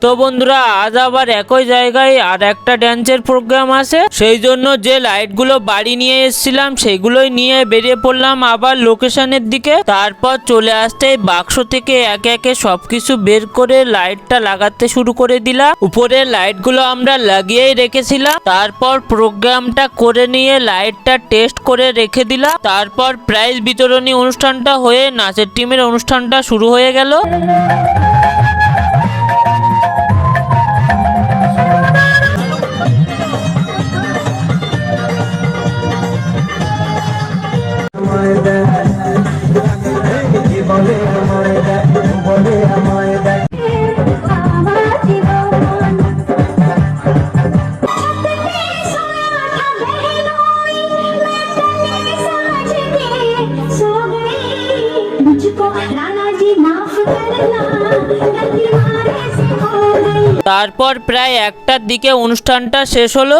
তো বন্ধুরা আজ আবার একই জায়গায় আর একটা ড্যান্সের প্রোগ্রাম আছে, সেই জন্য যে লাইটগুলো বাড়ি নিয়ে এসেছিলাম সেগুলোই নিয়ে বেরিয়ে পড়লাম আবার লোকেশনের দিকে। তারপর চলে আসতে বাক্স থেকে একে একে সবকিছু বের করে লাইটটা লাগাতে শুরু করে দিলাম। উপরের লাইটগুলো আমরা লাগিয়েই রেখেছিলাম। তারপর প্রোগ্রামটা করে নিয়ে লাইটটা টেস্ট করে রেখে দিলাম। তারপর প্রাইজ বিতরণী অনুষ্ঠানটা হয়ে নাচের টিমের অনুষ্ঠানটা শুরু হয়ে গেল। তারপর প্রায় 1টার দিকে অনুষ্ঠানটা শেষ হলো।